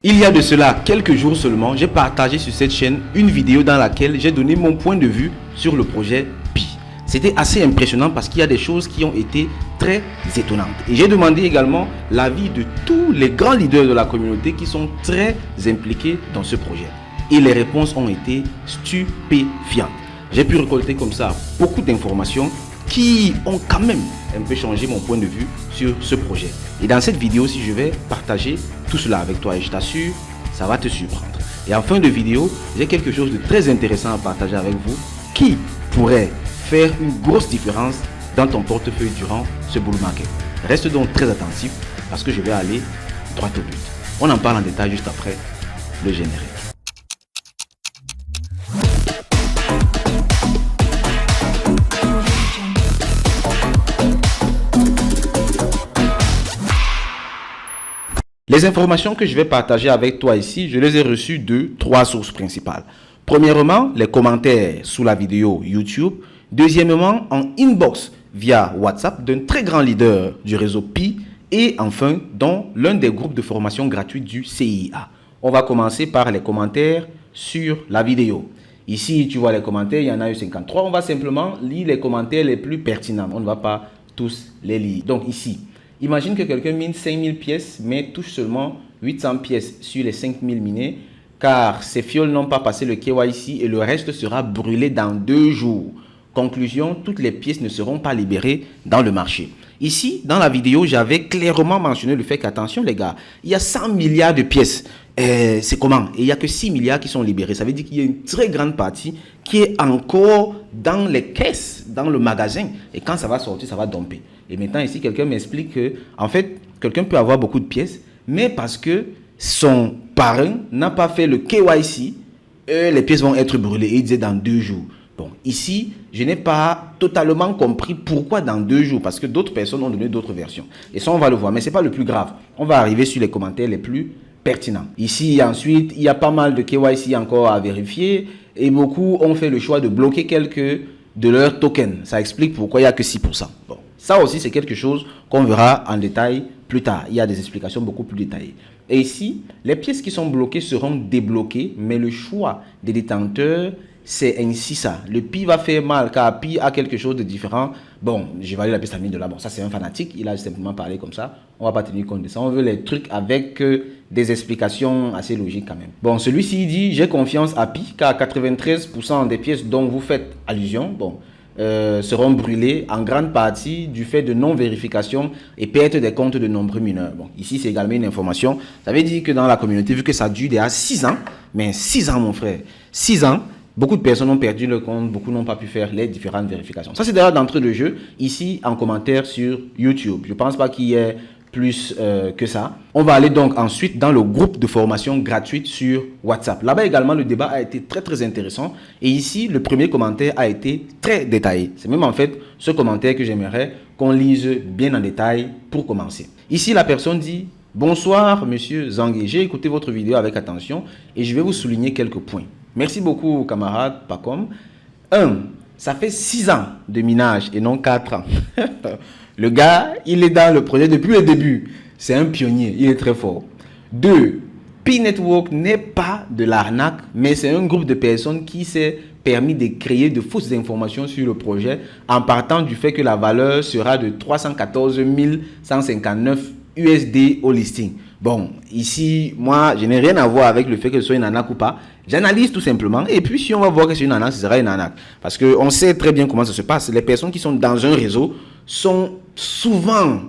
Il y a de cela quelques jours seulement, j'ai partagé sur cette chaîne une vidéo dans laquelle j'ai donné mon point de vue sur le projet Pi. C'était assez impressionnant parce qu'il y a des choses qui ont été très étonnantes. Et j'ai demandé également l'avis de tous les grands leaders de la communauté qui sont très impliqués dans ce projet. Et les réponses ont été stupéfiantes. J'ai pu récolter comme ça beaucoup d'informations qui ont quand même un peu changé mon point de vue sur ce projet. Et dans cette vidéo, si je vais partager tout cela avec toi et je t'assure, ça va te surprendre. Et en fin de vidéo, j'ai quelque chose de très intéressant à partager avec vous qui pourrait faire une grosse différence dans ton portefeuille durant ce bull market. Reste donc très attentif parce que je vais aller droit au but. On en parle en détail juste après le générique. Les informations que je vais partager avec toi ici, je les ai reçues de trois sources principales. Premièrement, les commentaires sous la vidéo YouTube. Deuxièmement, en inbox via WhatsApp d'un très grand leader du réseau Pi. Et enfin, dans l'un des groupes de formation gratuite du CIA. On va commencer par les commentaires sur la vidéo. Ici, tu vois les commentaires, il y en a eu 53. On va simplement lire les commentaires les plus pertinents. On ne va pas tous les lire. Donc ici, imagine que quelqu'un mine 5000 pièces, mais touche seulement 800 pièces sur les 5000 minées, car ces fioles n'ont pas passé le KYC et le reste sera brûlé dans 2 jours. Conclusion, toutes les pièces ne seront pas libérées dans le marché. Ici, dans la vidéo, j'avais clairement mentionné le fait qu'attention les gars, il y a 100 milliards de pièces. C'est comment? Et il n'y a que 6 milliards qui sont libérés. Ça veut dire qu'il y a une très grande partie qui est encore dans les caisses, dans le magasin. Et quand ça va sortir, ça va domper. Et maintenant, ici, quelqu'un m'explique que, en fait, quelqu'un peut avoir beaucoup de pièces, mais parce que son parrain n'a pas fait le KYC, les pièces vont être brûlées. Et il disait dans 2 jours. Bon, ici, je n'ai pas totalement compris pourquoi dans 2 jours, parce que d'autres personnes ont donné d'autres versions. Et ça, on va le voir, mais ce n'est pas le plus grave. On va arriver sur les commentaires les plus pertinents. Ici, ensuite, il y a pas mal de KYC encore à vérifier, et beaucoup ont fait le choix de bloquer quelques de leurs tokens. Ça explique pourquoi il n'y a que 6%. Bon, ça aussi, c'est quelque chose qu'on verra en détail plus tard. Il y a des explications beaucoup plus détaillées. Et ici, les pièces qui sont bloquées seront débloquées, mais le choix des détenteurs, c'est ainsi ça. Le Pi va faire mal car Pi a quelque chose de différent. Bon, j'ai validé la pièce à 1000 $. Bon, ça c'est un fanatique. Il a simplement parlé comme ça. On va pas tenir compte de ça. On veut les trucs avec des explications assez logiques quand même. Bon, celui-ci dit, j'ai confiance à Pi car 93% des pièces dont vous faites allusion, seront brûlées en grande partie du fait de non-vérification et perte des comptes de nombreux mineurs. Bon, ici c'est également une information. Ça veut dire que dans la communauté, vu que ça dure déjà 6 ans, mais 6 ans mon frère, 6 ans, beaucoup de personnes ont perdu le compte, beaucoup n'ont pas pu faire les différentes vérifications. Ça, c'est d'ailleurs d'entrée de jeu, ici en commentaire sur YouTube. Je ne pense pas qu'il y ait plus que ça. On va aller donc ensuite dans le groupe de formation gratuite sur WhatsApp. Là-bas également, le débat a été très très intéressant. Et ici, le premier commentaire a été très détaillé. C'est même en fait ce commentaire que j'aimerais qu'on lise bien en détail pour commencer. Ici, la personne dit: bonsoir, monsieur Zangé. J'ai écouté votre vidéo avec attention et je vais vous souligner quelques points. Merci beaucoup, camarade Pacom. 1. Ça fait 6 ans de minage et non 4 ans. Le gars, il est dans le projet depuis le début. C'est un pionnier, il est très fort. 2. Pi Network n'est pas de l'arnaque, mais c'est un groupe de personnes qui s'est permis de créer de fausses informations sur le projet en partant du fait que la valeur sera de 314 159 USD au listing. Bon, ici, moi, je n'ai rien à voir avec le fait que ce soit une arnaque ou pas. J'analyse tout simplement. Et puis, si on va voir que c'est une arnaque, ce sera une arnaque. Parce qu'on sait très bien comment ça se passe. Les personnes qui sont dans un réseau sont souvent,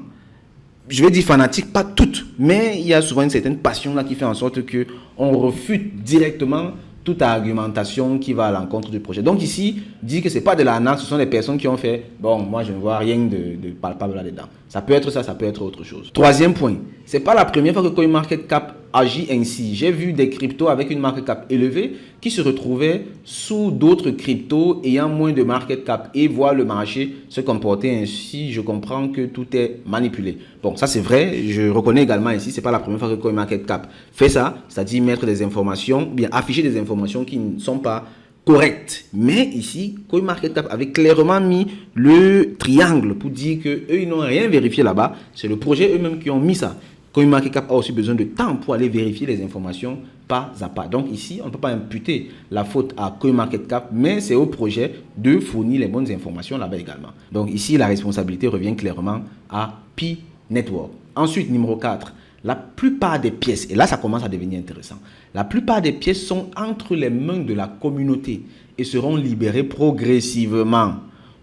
je vais dire fanatiques, pas toutes, mais il y a souvent une certaine passion là qui fait en sorte qu'on refute directement toute argumentation qui va à l'encontre du projet. Donc ici, dit que ce n'est pas de l'arnaque, ce sont des personnes qui ont fait, bon, moi je ne vois rien de palpable là-dedans. Ça peut être ça, ça peut être autre chose. Troisième point, ce n'est pas la première fois que CoinMarketCap agit ainsi. J'ai vu des cryptos avec une market cap élevée qui se retrouvaient sous d'autres cryptos ayant moins de market cap et voir le marché se comporter ainsi. Je comprends que tout est manipulé. Bon, ça c'est vrai. Je reconnais également ici, c'est pas la première fois que CoinMarketCap fait ça, c'est-à-dire mettre des informations, bien afficher des informations qui ne sont pas correctes. Mais ici, CoinMarketCap avait clairement mis le triangle pour dire que eux ils n'ont rien vérifié là-bas. C'est le projet eux-mêmes qui ont mis ça. CoinMarketCap a aussi besoin de temps pour aller vérifier les informations pas à pas. Donc ici, on ne peut pas imputer la faute à CoinMarketCap, mais c'est au projet de fournir les bonnes informations là-bas également. Donc ici, la responsabilité revient clairement à Pi Network. Ensuite, numéro 4, la plupart des pièces, et là ça commence à devenir intéressant, la plupart des pièces sont entre les mains de la communauté et seront libérées progressivement.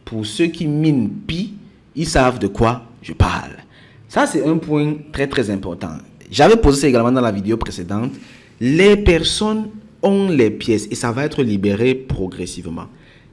Pour ceux qui minent Pi, ils savent de quoi je parle. Ça, c'est un point très très important. J'avais posé ça également dans la vidéo précédente. Les personnes ont les pièces et ça va être libéré progressivement.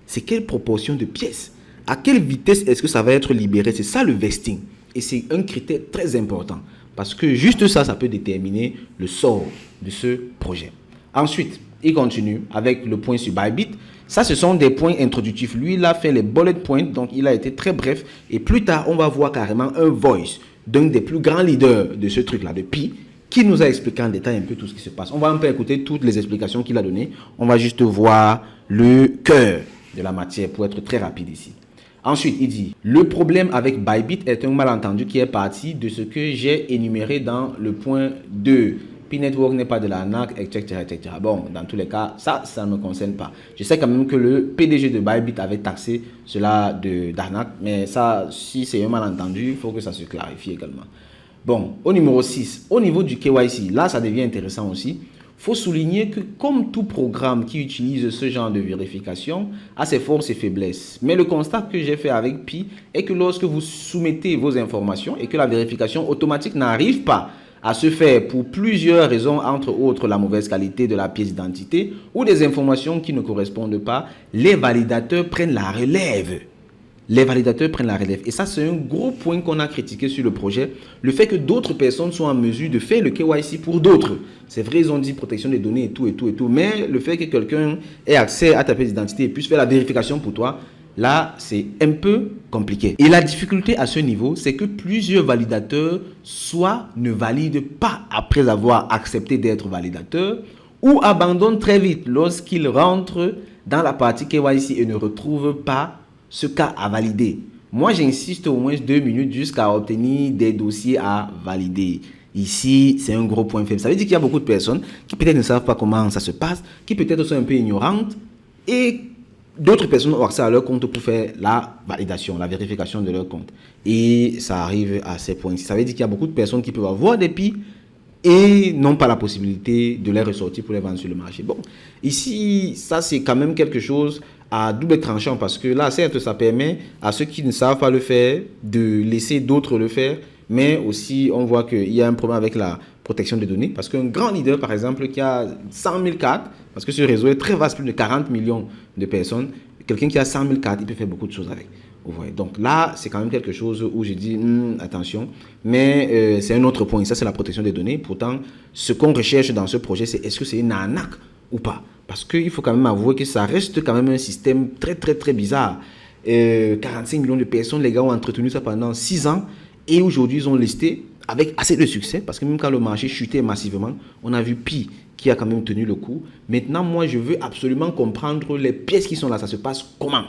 C'est quelle proportion de pièces? À quelle vitesse est-ce que ça va être libéré? C'est ça le vesting. Et c'est un critère très important. Parce que juste ça, ça peut déterminer le sort de ce projet. Ensuite, il continue avec le point sur Bybit. Ça, ce sont des points introductifs. Lui, il a fait les bullet points, donc il a été très bref. Et plus tard, on va voir carrément un voice d'un des plus grands leaders de ce truc-là, de Pi, qui nous a expliqué en détail un peu tout ce qui se passe. On va un peu écouter toutes les explications qu'il a données. On va juste voir le cœur de la matière pour être très rapide ici. Ensuite, il dit, le problème avec Bybit est un malentendu qui est parti de ce que j'ai énuméré dans le point 2. Pi Network n'est pas de l'arnaque, etc., etc. Bon, dans tous les cas, ça ne me concerne pas. Je sais quand même que le PDG de Bybit avait taxé cela d'arnaque, mais ça, si c'est un malentendu, il faut que ça se clarifie également. Bon, au numéro 6, au niveau du KYC, là, ça devient intéressant aussi. Il faut souligner que comme tout programme qui utilise ce genre de vérification a ses forces et faiblesses. Mais le constat que j'ai fait avec Pi est que lorsque vous soumettez vos informations et que la vérification automatique n'arrive pas à se faire pour plusieurs raisons, entre autres la mauvaise qualité de la pièce d'identité ou des informations qui ne correspondent pas, les validateurs prennent la relève. Les validateurs prennent la relève. Et ça, c'est un gros point qu'on a critiqué sur le projet. Le fait que d'autres personnes soient en mesure de faire le KYC pour d'autres. C'est vrai, ils ont dit protection des données et tout, et tout, et tout. Mais le fait que quelqu'un ait accès à ta pièce d'identité et puisse faire la vérification pour toi, là, c'est un peu compliqué. Et la difficulté à ce niveau, c'est que plusieurs validateurs soit ne valident pas après avoir accepté d'être validateur ou abandonnent très vite lorsqu'ils rentrent dans la partie KYC et ne retrouvent pas ce cas à valider. Moi, j'insiste au moins 2 minutes jusqu'à obtenir des dossiers à valider. Ici, c'est un gros point faible. Ça veut dire qu'il y a beaucoup de personnes qui peut-être ne savent pas comment ça se passe, qui peut-être sont un peu ignorantes et d'autres personnes ont accès à leur compte pour faire la validation, la vérification de leur compte. Et ça arrive à ces points-ci. Ça veut dire qu'il y a beaucoup de personnes qui peuvent avoir des PI et n'ont pas la possibilité de les ressortir pour les vendre sur le marché. Bon, ici, ça c'est quand même quelque chose à double tranchant parce que là, certes, ça permet à ceux qui ne savent pas le faire de laisser d'autres le faire, mais aussi on voit qu'il y a un problème avec la protection des données parce qu'un grand leader, par exemple, qui a 100 000 cartes, parce que ce réseau est très vaste, plus de 40 millions de personnes, quelqu'un qui a 100 000 cartes, il peut faire beaucoup de choses avec. Vous voyez. Donc là, c'est quand même quelque chose où j'ai dit attention, mais c'est un autre point. Ça, c'est la protection des données. Pourtant, ce qu'on recherche dans ce projet, c'est est-ce que c'est une arnaque ou pas? Parce qu'il faut quand même avouer que ça reste quand même un système très, très, très bizarre. 45 millions de personnes, les gars ont entretenu ça pendant 6 ans et aujourd'hui, ils ont listé avec assez de succès parce que même quand le marché chutait massivement, on a vu Pi qui a quand même tenu le coup. Maintenant, moi, je veux absolument comprendre les pièces qui sont là. Ça se passe comment?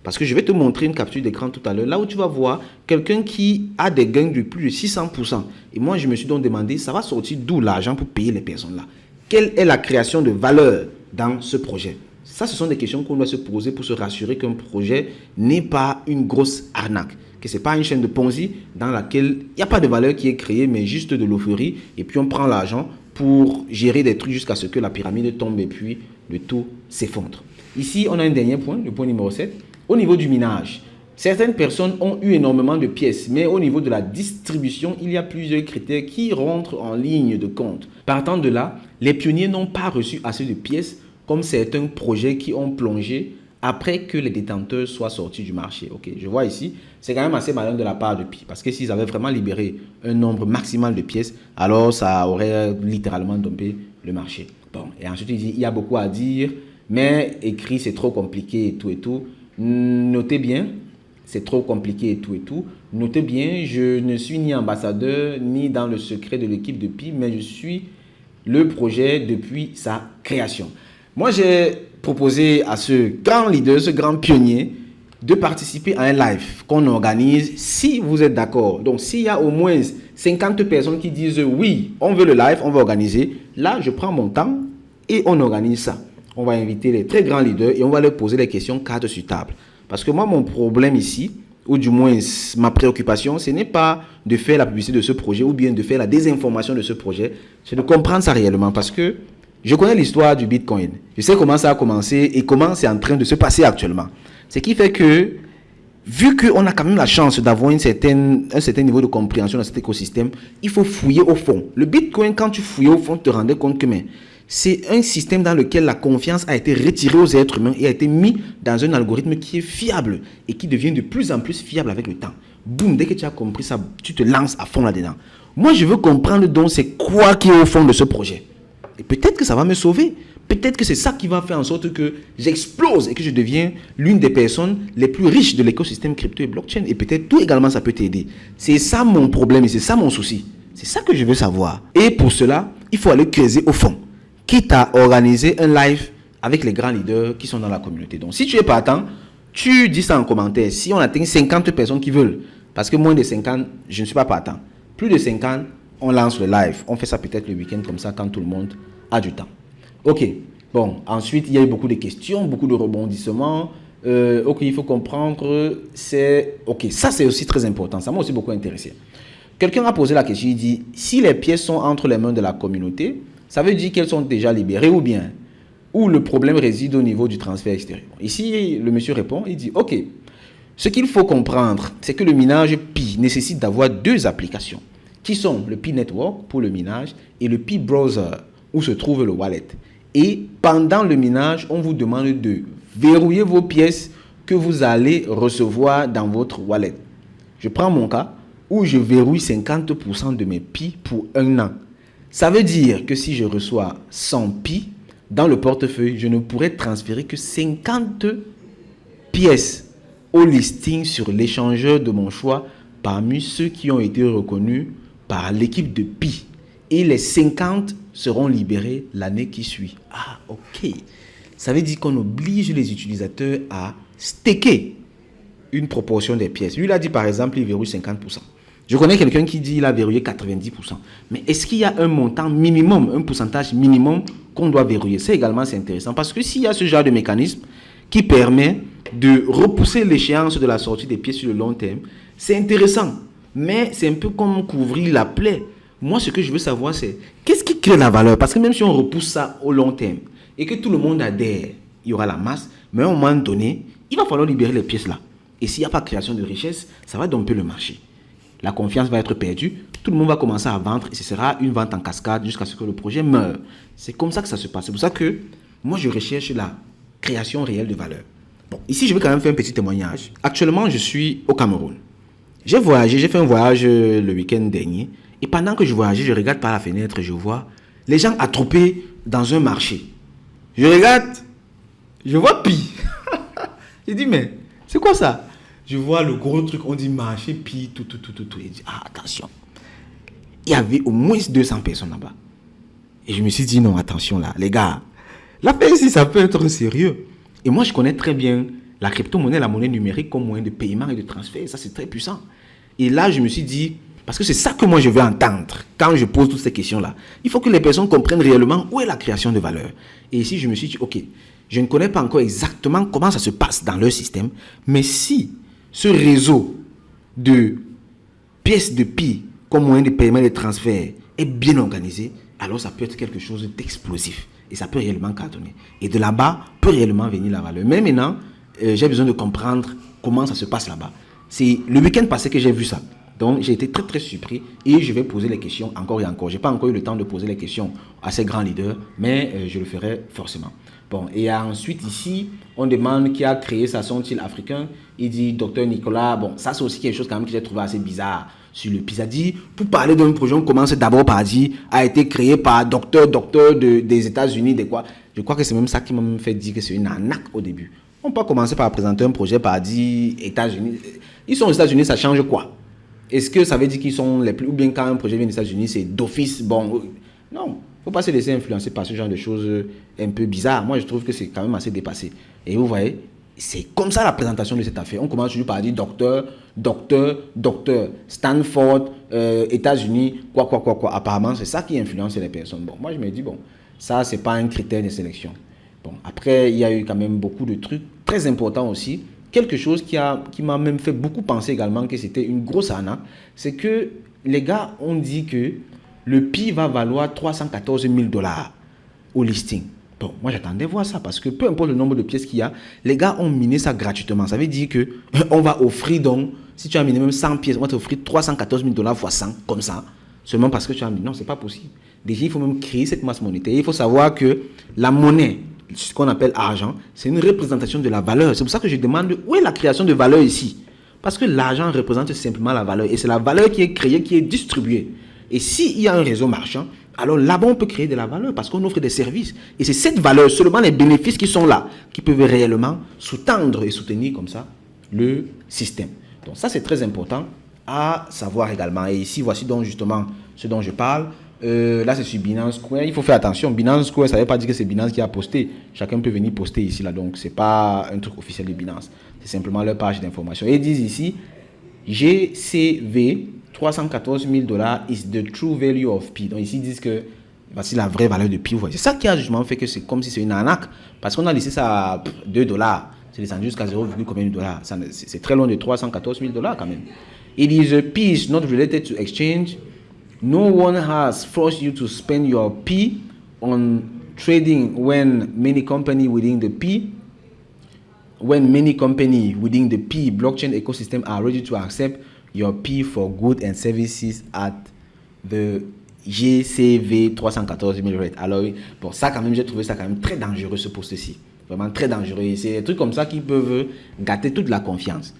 Parce que je vais te montrer une capture d'écran tout à l'heure, là où tu vas voir quelqu'un qui a des gains de plus de 600%. Et moi, je me suis donc demandé, ça va sortir d'où l'argent pour payer les personnes là? Quelle est la création de valeur dans ce projet? Ça, ce sont des questions qu'on doit se poser pour se rassurer qu'un projet n'est pas une grosse arnaque, que ce n'est pas une chaîne de Ponzi dans laquelle il n'y a pas de valeur qui est créée, mais juste de l'euphorie. Et puis, on prend l'argent pour gérer des trucs jusqu'à ce que la pyramide tombe et puis le tout s'effondre. Ici, on a un dernier point, le point numéro 7. Au niveau du minage, certaines personnes ont eu énormément de pièces, mais au niveau de la distribution, il y a plusieurs critères qui rentrent en ligne de compte. Partant de là, les pionniers n'ont pas reçu assez de pièces comme certains projets qui ont plongé après que les détenteurs soient sortis du marché. Ok, je vois ici, c'est quand même assez malin de la part de Pi, parce que s'ils avaient vraiment libéré un nombre maximal de pièces, alors ça aurait littéralement dompé le marché. Bon, et ensuite il dit, il y a beaucoup à dire, mais écrit c'est trop compliqué et tout et tout. Notez bien, c'est trop compliqué et tout et tout. Notez bien, je ne suis ni ambassadeur ni dans le secret de l'équipe de Pi, mais je suis le projet depuis sa création. Moi, j'ai proposé à ce grand leader, ce grand pionnier, de participer à un live qu'on organise si vous êtes d'accord. Donc, s'il y a au moins 50 personnes qui disent oui, on veut le live, on va organiser. Là, je prends mon temps et on organise ça. On va inviter les très grands leaders et on va leur poser les questions cadres sur table. Parce que moi, mon problème ici, ou du moins ma préoccupation, ce n'est pas de faire la publicité de ce projet ou bien de faire la désinformation de ce projet, c'est de comprendre ça réellement parce que je connais l'histoire du Bitcoin. Je sais comment ça a commencé et comment c'est en train de se passer actuellement. Ce qui fait que, vu qu'on a quand même la chance d'avoir un certain niveau de compréhension dans cet écosystème, il faut fouiller au fond. Le Bitcoin, quand tu fouillais au fond, tu te rendais compte que c'est un système dans lequel la confiance a été retirée aux êtres humains et a été mis dans un algorithme qui est fiable et qui devient de plus en plus fiable avec le temps. Boum, dès que tu as compris ça, tu te lances à fond là-dedans. Moi, je veux comprendre donc c'est quoi qui est au fond de ce projet. Et peut-être que ça va me sauver. Peut-être que c'est ça qui va faire en sorte que j'explose et que je deviens l'une des personnes les plus riches de l'écosystème crypto et blockchain. Et peut-être tout également, ça peut t'aider. C'est ça mon problème et c'est ça mon souci. C'est ça que je veux savoir. Et pour cela, il faut aller creuser au fond. Quitte à organiser un live avec les grands leaders qui sont dans la communauté. Donc, si tu es partant, tu dis ça en commentaire. Si on atteint 50 personnes qui veulent, parce que moins de 50, je ne suis pas partant. Plus de 50, on lance le live. On fait ça peut-être le week-end comme ça quand tout le monde a du temps. Ok. Bon, ensuite, il y a eu beaucoup de questions, beaucoup de rebondissements. Ok, il faut comprendre, ok, ça c'est aussi très important. Ça m'a aussi beaucoup intéressé. Quelqu'un a posé la question, il dit, si les pièces sont entre les mains de la communauté, ça veut dire qu'elles sont déjà libérées ou bien, où le problème réside au niveau du transfert extérieur. Ici, le monsieur répond, il dit, ok, ce qu'il faut comprendre, c'est que le minage Pi nécessite d'avoir deux applications, qui sont le Pi Network pour le minage et le Pi Browser, où se trouve le wallet. Et pendant le minage, on vous demande de verrouiller vos pièces que vous allez recevoir dans votre wallet. Je prends mon cas où je verrouille 50% de mes Pi pour un an. Ça veut dire que si je reçois 100 Pi dans le portefeuille, je ne pourrai transférer que 50 pièces au listing sur l'échangeur de mon choix parmi ceux qui ont été reconnus par l'équipe de Pi. Et les 50 seront libérés l'année qui suit. Ah, ok. Ça veut dire qu'on oblige les utilisateurs à staker une proportion des pièces. Lui, il a dit par exemple, il verrouille 50%. Je connais quelqu'un qui dit qu'il a verrouillé 90%. Mais est-ce qu'il y a un montant minimum, un pourcentage minimum qu'on doit verrouiller? C'est également c'est intéressant parce que s'il y a ce genre de mécanisme qui permet de repousser l'échéance de la sortie des pièces sur le long terme, c'est intéressant. Mais c'est un peu comme couvrir la plaie. Moi, ce que je veux savoir, c'est qu'est-ce qui crée la valeur? Parce que même si on repousse ça au long terme et que tout le monde adhère, il y aura la masse, mais à un moment donné, il va falloir libérer les pièces là. Et s'il n'y a pas de création de richesse, ça va domper le marché. La confiance va être perdue, tout le monde va commencer à vendre et ce sera une vente en cascade jusqu'à ce que le projet meure. C'est comme ça que ça se passe. C'est pour ça que moi, je recherche la création réelle de valeur. Bon, ici, je vais quand même faire un petit témoignage. Actuellement, je suis au Cameroun. J'ai voyagé, j'ai fait un voyage le week-end dernier. Et pendant que je voyageais, je regarde par la fenêtre et je vois les gens attroupés dans un marché. Je regarde, je vois Pi. Je dis, mais c'est quoi ça? Je vois le gros truc, on dit marché Pi, tout. Et je dis, ah, attention. Il y avait au moins 200 personnes là-bas. Et je me suis dit, non, attention là, les gars. L'affaire ici, ça peut être sérieux. Et moi, je connais très bien la crypto-monnaie, la monnaie numérique comme moyen de paiement et de transfert. Ça, c'est très puissant. Et là, je me suis dit, parce que c'est ça que moi, je veux entendre quand je pose toutes ces questions-là. Il faut que les personnes comprennent réellement où est la création de valeur. Et ici, je me suis dit, ok, je ne connais pas encore exactement comment ça se passe dans leur système, mais si ce réseau de pièces de Pi comme moyen de paiement et de transfert est bien organisé, alors ça peut être quelque chose d'explosif. Et ça peut réellement cartonner. Et de là-bas peut réellement venir la valeur. Mais maintenant, j'ai besoin de comprendre comment ça se passe là-bas. C'est le week-end passé que j'ai vu ça. Donc, j'ai été très, très surpris et je vais poser les questions encore et encore. Je n'ai pas encore eu le temps de poser les questions à ces grands leaders, mais je le ferai forcément. Bon, et ensuite, ici, on demande qui a créé ça, sont-ils africains? Il dit, docteur Nicolas, bon, ça c'est aussi quelque chose quand même que j'ai trouvé assez bizarre sur le PISA. Dit, pour parler d'un projet, on commence d'abord par dire, a été créé par docteur des États-Unis, de quoi? Je crois que c'est même ça qui m'a fait dire que c'est une arnaque au début. On peut commencer par présenter un projet par dire États-Unis. Ils sont aux États-Unis, ça change quoi? Est-ce que ça veut dire qu'ils sont les plus... Ou bien quand un projet vient des États-Unis, c'est d'office, bon... Non, il ne faut pas se laisser influencer par ce genre de choses un peu bizarres. Moi, je trouve que c'est quand même assez dépassé. Et vous voyez, C'est comme ça la présentation de cette affaire. On commence toujours par dire docteur, docteur, docteur, Stanford, États-Unis, quoi. Apparemment, c'est ça qui influence les personnes. Bon, moi, je me dis, bon, ça, c'est pas un critère de sélection. Bon, après, il y a eu quand même beaucoup de trucs très importants aussi. Quelque chose qui m'a même fait beaucoup penser également que c'était une grosse arnaque, c'est que les gars ont dit que le Pi va valoir 314 000 $ au listing. Bon, moi j'attendais voir ça parce que peu importe le nombre de pièces qu'il y a, les gars ont miné ça gratuitement. Ça veut dire que on va offrir donc, si tu as miné même 100 pièces, on va t'offrir 314 000 $ fois 100, comme ça, seulement parce que tu as miné. Non, c'est pas possible. Déjà, il faut même créer cette masse monétaire. Il faut savoir que la monnaie, ce qu'on appelle argent, c'est une représentation de la valeur. C'est pour ça que je demande où est la création de valeur ici. Parce que l'argent représente simplement la valeur. Et c'est la valeur qui est créée, qui est distribuée. Et s'il y a un réseau marchand, alors là-bas, on peut créer de la valeur parce qu'on offre des services. Et c'est cette valeur, seulement les bénéfices qui sont là, qui peuvent réellement sous-tendre et soutenir comme ça le système. Donc ça, c'est très important à savoir également. Et ici, voici donc justement ce dont je parle. Là, c'est sur Binance Square. Il faut faire attention. Binance Square, ça ne veut pas dire que c'est Binance qui a posté. Chacun peut venir poster ici, là. Donc, ce n'est pas un truc officiel de Binance. C'est simplement leur page d'information. Et ils disent ici, GCV 314 000 $ is the true value of Pi. Donc, ici, ils disent que voici la vraie valeur de Pi. C'est ça qui a justement fait que c'est comme si c'est une arnaque. Parce qu'on a laissé ça à 2 $. C'est descendu jusqu'à 0, combien de dollars. C'est très loin de 314 000 $ quand même. It is a Pi is not related to exchange. No one has forced you to spend your P on trading when many companies within the P blockchain ecosystem are ready to accept your P for goods and services at the GCV 314 000 rate. Alors, bon, ça quand même, j'ai trouvé ça quand même très dangereux ce post-ci. Vraiment très dangereux. Et c'est des trucs comme ça qui peuvent gâter toute la confiance.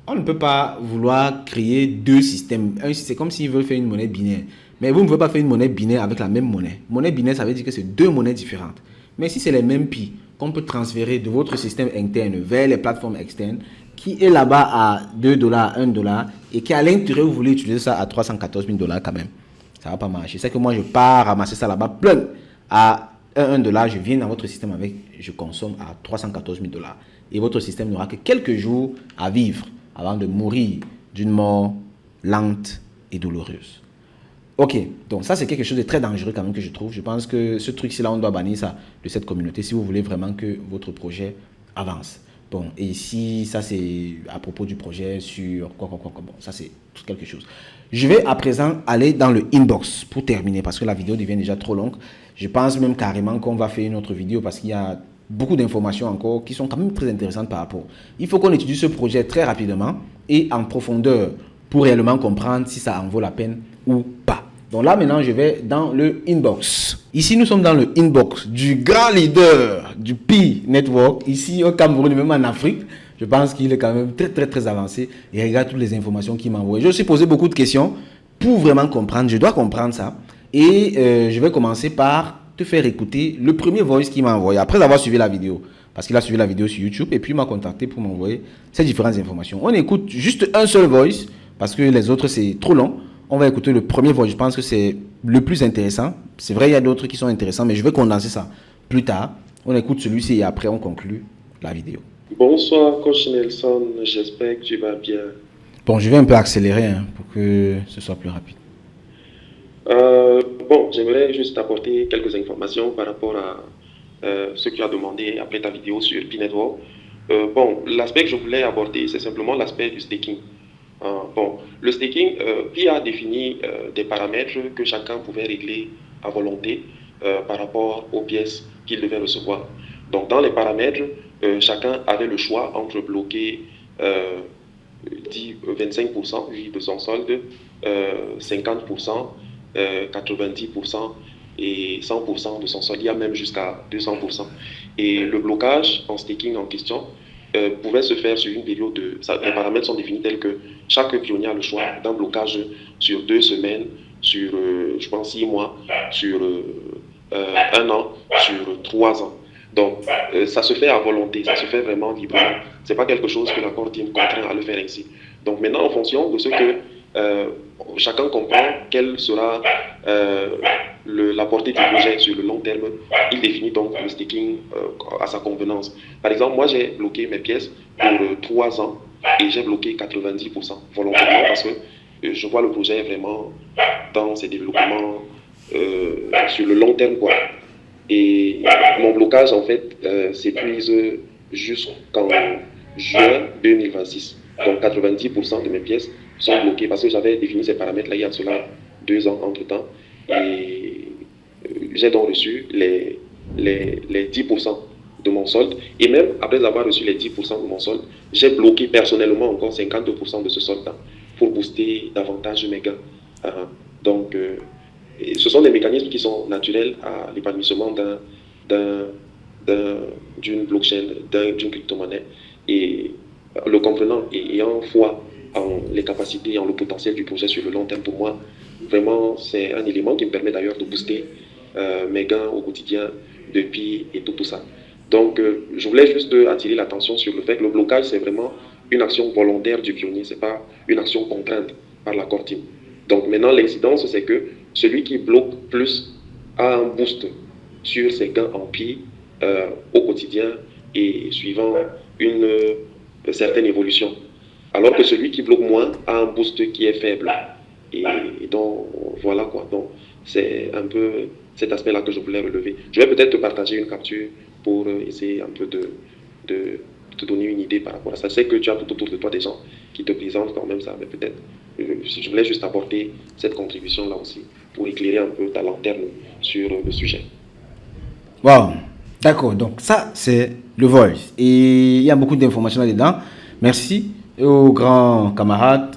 On ne peut pas vouloir créer deux systèmes. C'est comme s'ils veulent faire une monnaie binaire. Mais vous ne pouvez pas faire une monnaie binaire avec la même monnaie. Monnaie binaire, ça veut dire que c'est deux monnaies différentes. Mais si c'est les mêmes Pi qu'on peut transférer de votre système interne vers les plateformes externes, qui est là-bas à 2 $, 1 $, et qui à l'intérieur, vous voulez utiliser ça à 314 000 $ quand même, ça ne va pas marcher. C'est que moi, je pars ramasser ça là-bas plein à 1 $, je viens dans votre système avec, je consomme à 314 000 $. Et votre système n'aura que quelques jours à vivre avant de mourir d'une mort lente et douloureuse. Ok, donc ça c'est quelque chose de très dangereux quand même que je trouve. Je pense que ce truc-ci là, on doit bannir ça de cette communauté si vous voulez vraiment que votre projet avance. Bon, et ici, ça c'est à propos du projet sur quoi. Bon, ça c'est quelque chose. Je vais à présent aller dans le inbox pour terminer parce que la vidéo devient déjà trop longue. Je pense même carrément qu'on va faire une autre vidéo parce qu'il y a beaucoup d'informations encore qui sont quand même très intéressantes par rapport. Il faut qu'on étudie ce projet très rapidement et en profondeur pour réellement comprendre si ça en vaut la peine ou pas. Donc là maintenant je vais dans le inbox. Ici nous sommes dans le inbox du grand leader du Pi Network, ici au Cameroun, même en Afrique. Je pense qu'il est quand même très avancé et regarde toutes les informations qu'il m'a envoyées. Je me suis posé beaucoup de questions pour vraiment comprendre, je dois comprendre ça. Et je vais commencer par te faire écouter le premier voice qu'il m'a envoyé après avoir suivi la vidéo. Parce qu'il a suivi la vidéo sur YouTube et puis il m'a contacté pour m'envoyer ces différentes informations. On écoute juste un seul voice parce que les autres c'est trop long. On va écouter le premier voice, je pense que c'est le plus intéressant. C'est vrai, il y a d'autres qui sont intéressants, mais je vais condenser ça plus tard. On écoute celui-ci et après on conclut la vidéo. Bonsoir, coach Nelson, j'espère que tu vas bien. Bon, je vais un peu accélérer pour que ce soit plus rapide. Bon, j'aimerais juste apporter quelques informations par rapport à ce que tu as demandé après ta vidéo sur Pi Network. Bon, l'aspect que je voulais aborder, c'est simplement l'aspect du staking. Bon, le staking, Pi a défini des paramètres que chacun pouvait régler à volonté par rapport aux pièces qu'il devait recevoir. Donc, dans les paramètres, chacun avait le choix entre bloquer 25% de son solde, 50%, 90% et 100% de son solde. Il y a même jusqu'à 200%. Et le blocage en staking en question pouvait se faire sur une période de... Les paramètres sont définis tels que chaque pionnier a le choix d'un blocage sur 2 semaines, sur, je pense, 6 mois, sur 1 an, sur 3 ans. Donc, ça se fait à volonté, ça se fait vraiment librement. Ce n'est pas quelque chose que la Core Team contraint à le faire ainsi. Donc, maintenant, en fonction de ce que chacun comprend quelle sera la portée du projet sur le long terme. Il définit donc le staking à sa convenance. Par exemple, moi j'ai bloqué mes pièces pour 3 ans et j'ai bloqué 90% volontairement parce que je vois le projet vraiment dans ses développements sur le long terme, quoi. Et mon blocage en fait s'épuise jusqu'en juin 2026. Donc 90% de mes pièces sont bloquées parce que j'avais défini ces paramètres là il y a cela 2 ans entre temps. Et j'ai donc reçu les 10% de mon solde. Et même après avoir reçu les 10% de mon solde, j'ai bloqué personnellement encore 52% de ce solde pour booster davantage mes gains. Donc, ce sont des mécanismes qui sont naturels à l'épanouissement d'une blockchain, d'une crypto-monnaie. Et le comprenant et ayant foi en les capacités et en le potentiel du projet sur le long terme, pour moi, vraiment, c'est un élément qui me permet d'ailleurs de booster mes gains au quotidien depuis et tout ça. Donc, je voulais juste attirer l'attention sur le fait que le blocage, c'est vraiment une action volontaire du pionnier, ce n'est pas une action contrainte par la core team. Donc, maintenant, l'incidence, c'est que celui qui bloque plus a un boost sur ses gains en pied au quotidien et suivant une certaine évolution. Alors que celui qui bloque moins a un boost qui est faible. Et donc, voilà quoi. Donc, c'est un peu cet aspect-là que je voulais relever. Je vais peut-être te partager une capture pour essayer un peu de te donner une idée par rapport à ça. Je sais que tu as tout autour de toi des gens qui te présentent quand même ça, mais peut-être, je voulais juste apporter cette contribution-là aussi pour éclairer un peu ta lanterne sur le sujet. Wow, d'accord. Donc ça, c'est le Voice. Et il y a beaucoup d'informations là-dedans. Merci au grand camarade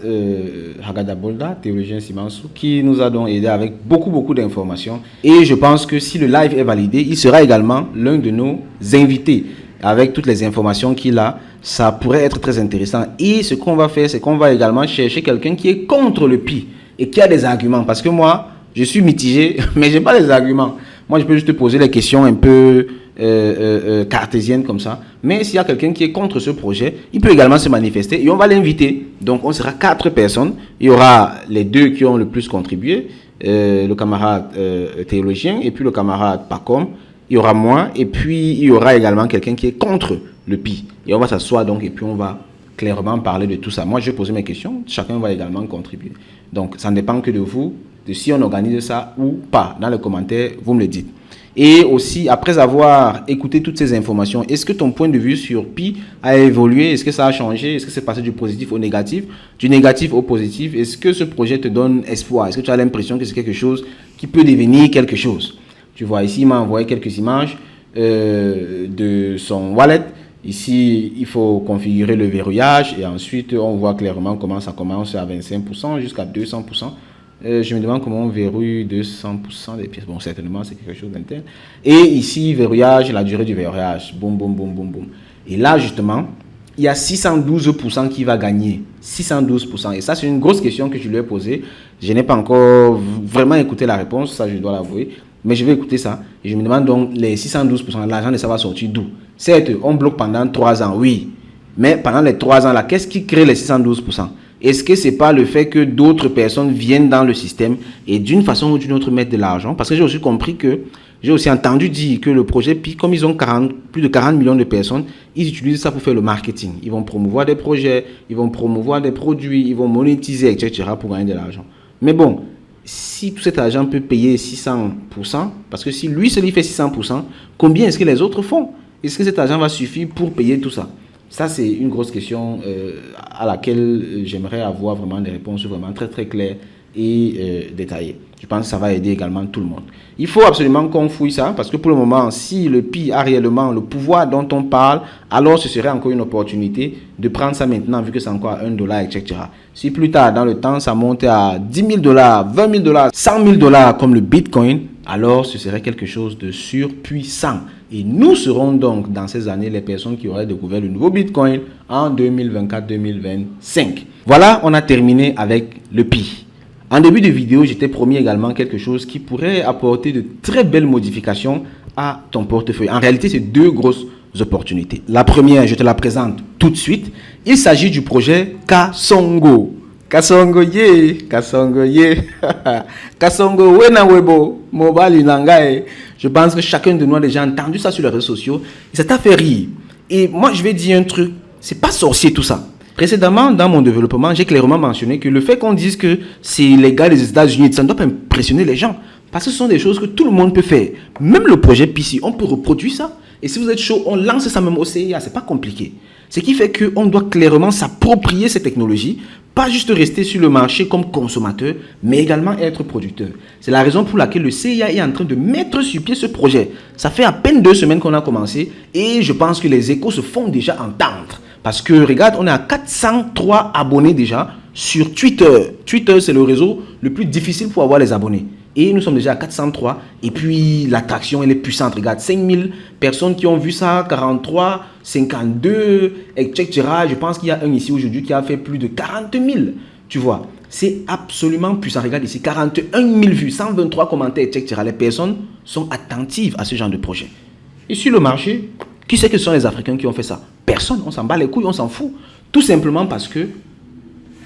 Hagada Bolda, théologien Simansou, qui nous a donc aidé avec beaucoup d'informations. Et je pense que si le live est validé, il sera également l'un de nos invités. Avec toutes les informations qu'il a, ça pourrait être très intéressant. Et ce qu'on va faire, c'est qu'on va également chercher quelqu'un qui est contre le PI et qui a des arguments. Parce que moi, je suis mitigé, mais je n'ai pas les arguments. Moi, je peux juste te poser les questions un peu cartésiennes comme ça. Mais s'il y a quelqu'un qui est contre ce projet, il peut également se manifester et on va l'inviter. Donc, on sera 4 personnes. Il y aura les 2 qui ont le plus contribué, le camarade théologien et puis le camarade Pacom. Il y aura moi et puis il y aura également quelqu'un qui est contre le PI. Et on va s'asseoir donc et puis on va clairement parler de tout ça. Moi, je vais poser mes questions. Chacun va également contribuer. Donc, ça ne dépend que de vous, de si on organise ça ou pas. Dans les commentaires, vous me le dites. Et aussi, après avoir écouté toutes ces informations, est-ce que ton point de vue sur Pi a évolué? Est-ce que ça a changé? Est-ce que c'est passé du positif au négatif? Du négatif au positif? Est-ce que ce projet te donne espoir? Est-ce que tu as l'impression que c'est quelque chose qui peut devenir quelque chose? Tu vois, ici, il m'a envoyé quelques images de son wallet. Ici, il faut configurer le verrouillage et ensuite, on voit clairement comment ça commence à 25% jusqu'à 200%. Je me demande comment on verrouille 200% des pièces. Bon, certainement, c'est quelque chose d'interne. Et ici, verrouillage, la durée du verrouillage. Boum, boum, boum, boum, boum. Et là, justement, il y a 612% qui va gagner. 612%. Et ça, c'est une grosse question que je lui ai posée. Je n'ai pas encore vraiment écouté la réponse, ça, je dois l'avouer. Mais je vais écouter ça. Et je me demande donc, les 612%, l'argent de ça va sortir d'où? Certes, on bloque pendant 3 ans, oui. Mais pendant les 3 ans là, qu'est-ce qui crée les 612%? Est-ce que ce n'est pas le fait que d'autres personnes viennent dans le système et d'une façon ou d'une autre mettent de l'argent? Parce que j'ai aussi compris que, j'ai aussi entendu dire que le projet PI, comme ils ont plus de 40 millions de personnes, ils utilisent ça pour faire le marketing. Ils vont promouvoir des projets, ils vont promouvoir des produits, ils vont monétiser, etc. pour gagner de l'argent. Mais bon, si tout cet argent peut payer 600%, parce que si lui seul il fait 600%, combien est-ce que les autres font? Est-ce que cet argent va suffire pour payer tout ça? Ça, c'est une grosse question à laquelle j'aimerais avoir vraiment des réponses vraiment très très claires et détaillées. Je pense que ça va aider également tout le monde. Il faut absolument qu'on fouille ça parce que pour le moment, si le PI a réellement le pouvoir dont on parle, alors ce serait encore une opportunité de prendre ça maintenant vu que c'est encore à $1, etc. Si plus tard dans le temps, ça monte à $10 000, $20 000, $100 000 comme le Bitcoin, alors ce serait quelque chose de surpuissant. Et nous serons donc dans ces années les personnes qui auraient découvert le nouveau Bitcoin en 2024-2025. Voilà, on a terminé avec le PI. En début de vidéo, je t'ai promis également quelque chose qui pourrait apporter de très belles modifications à ton portefeuille. En réalité, c'est 2 grosses opportunités. La première, je te la présente tout de suite. Il s'agit du projet Kasongo. Kasongo ye. Kasongo wena webo. Mobile nangae. Je pense que chacun de nous a déjà entendu ça sur les réseaux sociaux. Et ça t'a fait rire. Et moi, je vais dire un truc. C'est pas sorcier tout ça. Précédemment, dans mon développement, j'ai clairement mentionné que le fait qu'on dise que c'est légal des États-Unis, ça ne doit pas impressionner les gens. Parce que ce sont des choses que tout le monde peut faire. Même le projet PC, on peut reproduire ça. Et si vous êtes chaud, on lance ça même au CIA. C'est pas compliqué. Ce qui fait qu'on doit clairement s'approprier ces technologies, pas juste rester sur le marché comme consommateur, mais également être producteur. C'est la raison pour laquelle le CIA est en train de mettre sur pied ce projet. Ça fait à peine 2 semaines qu'on a commencé et je pense que les échos se font déjà entendre. Parce que, regarde, on est à 403 abonnés déjà sur Twitter. Twitter, c'est le réseau le plus difficile pour avoir les abonnés. Et nous sommes déjà à 403. Et puis, l'attraction, elle est puissante. Regarde, 5000 personnes qui ont vu ça, 43, 52, etc. Je pense qu'il y a un ici aujourd'hui qui a fait plus de 40 000. Tu vois, c'est absolument puissant. Regarde ici, 41 000 vues, 123 commentaires, etc. Les personnes sont attentives à ce genre de projet. Et sur le marché, qui sait que ce sont les Africains qui ont fait ça? Personne. On s'en bat les couilles, on s'en fout. Tout simplement parce que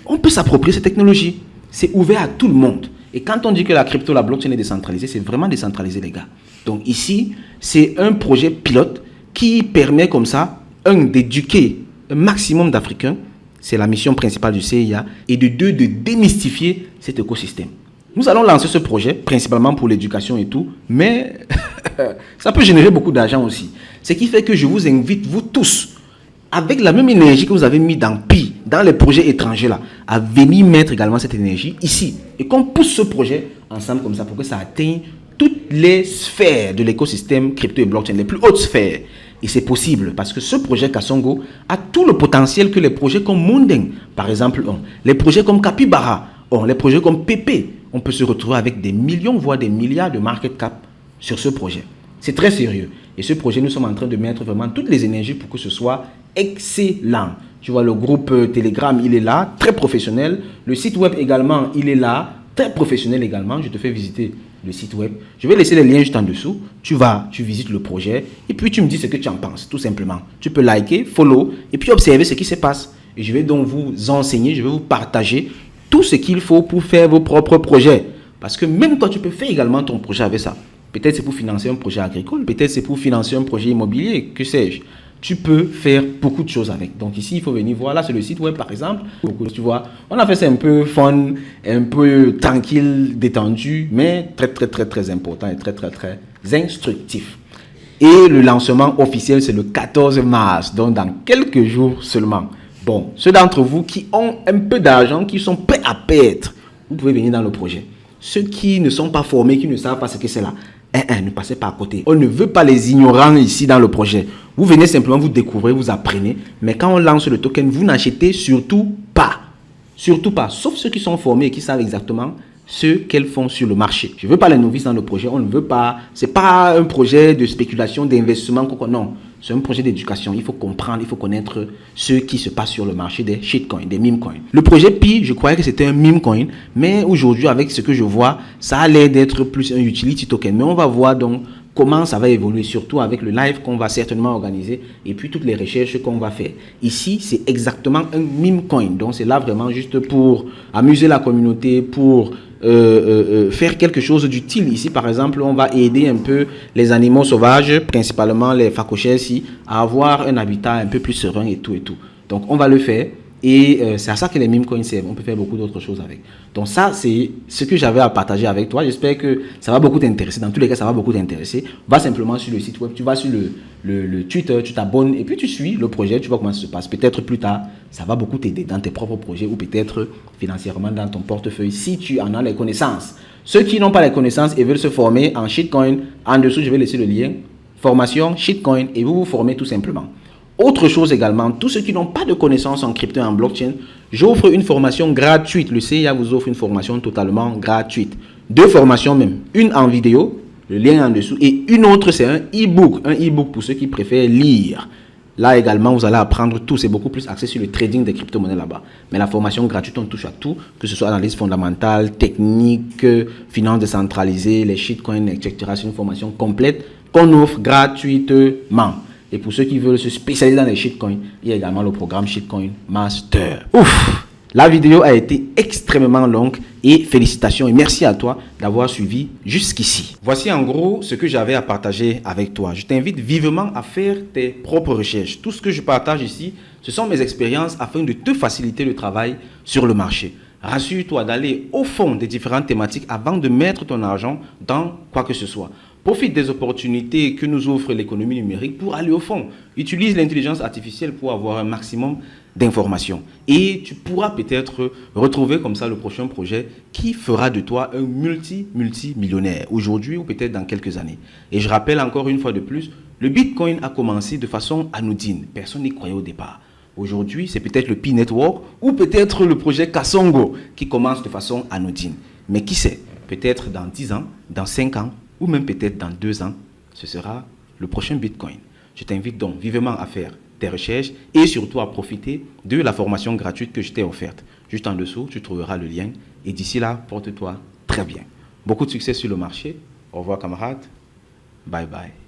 on peut s'approprier cette technologie. C'est ouvert à tout le monde. Et quand on dit que la crypto, la blockchain est décentralisée, c'est vraiment décentralisé, les gars. Donc ici, c'est un projet pilote qui permet comme ça, d'éduquer un maximum d'Africains, c'est la mission principale du CIA, et de démystifier cet écosystème. Nous allons lancer ce projet, principalement pour l'éducation et tout, mais ça peut générer beaucoup d'argent aussi. Ce qui fait que je vous invite, vous tous, avec la même énergie que vous avez mis dans PI, dans les projets étrangers là, à venir mettre également cette énergie ici. Et qu'on pousse ce projet ensemble comme ça pour que ça atteigne toutes les sphères de l'écosystème crypto et blockchain, les plus hautes sphères. Et c'est possible parce que ce projet Kasongo a tout le potentiel que les projets comme Mundeng, par exemple, ont. Les projets comme Capybara ont. Les projets comme Pepe. On peut se retrouver avec des millions, voire des milliards de market cap sur ce projet. C'est très sérieux. Et ce projet, nous sommes en train de mettre vraiment toutes les énergies pour que ce soit excellent. Tu vois, le groupe Telegram, il est là, très professionnel. Le site web également, il est là, très professionnel également. Je te fais visiter le site web. Je vais laisser les liens juste en dessous. Tu vas, tu visites le projet et puis tu me dis ce que tu en penses, tout simplement. Tu peux liker, follow et puis observer ce qui se passe. Et je vais donc vous enseigner, je vais vous partager tout ce qu'il faut pour faire vos propres projets. Parce que même toi, tu peux faire également ton projet avec ça. Peut-être c'est pour financer un projet agricole, peut-être c'est pour financer un projet immobilier, que sais-je. Tu peux faire beaucoup de choses avec. Donc ici, il faut venir voir. Là, c'est le site web, par exemple. Tu vois, on a fait ça un peu fun, un peu tranquille, détendu, mais très, très, très, très important et très, très, très instructif. Et le lancement officiel, c'est le 14 mars, donc dans quelques jours seulement. Bon, ceux d'entre vous qui ont un peu d'argent, qui sont prêts à perdre, vous pouvez venir dans le projet. Ceux qui ne sont pas formés, qui ne savent pas ce que c'est là, ne passez pas à côté. On ne veut pas les ignorants ici dans le projet. Vous venez simplement, vous découvrez, vous apprenez. Mais quand on lance le token, vous n'achetez surtout pas. Surtout pas. Sauf ceux qui sont formés et qui savent exactement ce qu'elles font sur le marché. Je ne veux pas les novices dans le projet. On ne veut pas. Ce n'est pas un projet de spéculation, d'investissement. Non. C'est un projet d'éducation. Il faut comprendre, il faut connaître ce qui se passe sur le marché des shitcoins, des meme coins. Le projet Pi, je croyais que c'était un meme coin, mais aujourd'hui, avec ce que je vois, ça a l'air d'être plus un utility token. Mais on va voir donc comment ça va évoluer, surtout avec le live qu'on va certainement organiser et puis toutes les recherches qu'on va faire. Ici, c'est exactement un meme coin. Donc, c'est là vraiment juste pour amuser la communauté, pour faire quelque chose d'utile. Ici, par exemple, on va aider un peu les animaux sauvages, principalement les phacochères ici, à avoir un habitat un peu plus serein et tout et tout. Donc, on va le faire. Et c'est à ça que les meme coins servent. On peut faire beaucoup d'autres choses avec. Donc ça, c'est ce que j'avais à partager avec toi. J'espère que ça va beaucoup t'intéresser. Dans tous les cas, ça va beaucoup t'intéresser. Va simplement sur le site web, tu vas sur le Twitter, tu t'abonnes et puis tu suis le projet. Tu vois comment ça se passe. Peut-être plus tard, ça va beaucoup t'aider dans tes propres projets ou peut-être financièrement dans ton portefeuille si tu en as les connaissances. Ceux qui n'ont pas les connaissances et veulent se former en shitcoin, en dessous, je vais laisser le lien. Formation, shitcoin et vous vous formez tout simplement. Autre chose également, tous ceux qui n'ont pas de connaissances en crypto et en blockchain, j'offre une formation gratuite. Le CIA vous offre une formation totalement gratuite. 2 formations même. Une en vidéo, le lien en dessous, et une autre c'est un e-book. Un e-book pour ceux qui préfèrent lire. Là également, vous allez apprendre tout. C'est beaucoup plus axé sur le trading des crypto-monnaies là-bas. Mais la formation gratuite, on touche à tout, que ce soit analyse fondamentale, technique, finance décentralisée, les shitcoins, etc. C'est une formation complète qu'on offre gratuitement. Et pour ceux qui veulent se spécialiser dans les shitcoins, il y a également le programme Shitcoin Master. Ouf! La vidéo a été extrêmement longue et félicitations et merci à toi d'avoir suivi jusqu'ici. Voici en gros ce que j'avais à partager avec toi. Je t'invite vivement à faire tes propres recherches. Tout ce que je partage ici, ce sont mes expériences afin de te faciliter le travail sur le marché. Rassure-toi d'aller au fond des différentes thématiques avant de mettre ton argent dans quoi que ce soit. Profite des opportunités que nous offre l'économie numérique pour aller au fond. Utilise l'intelligence artificielle pour avoir un maximum d'informations. Et tu pourras peut-être retrouver comme ça le prochain projet qui fera de toi un multimillionnaire aujourd'hui ou peut-être dans quelques années. Et je rappelle encore une fois de plus, le Bitcoin a commencé de façon anodine. Personne n'y croyait au départ. Aujourd'hui, c'est peut-être le P-Network ou peut-être le projet Kasongo qui commence de façon anodine. Mais qui sait, peut-être dans 10 ans, dans 5 ans, ou même peut-être dans 2 ans, ce sera le prochain Bitcoin. Je t'invite donc vivement à faire tes recherches et surtout à profiter de la formation gratuite que je t'ai offerte. Juste en dessous, tu trouveras le lien. Et d'ici là, porte-toi très bien. Beaucoup de succès sur le marché. Au revoir camarades. Bye bye.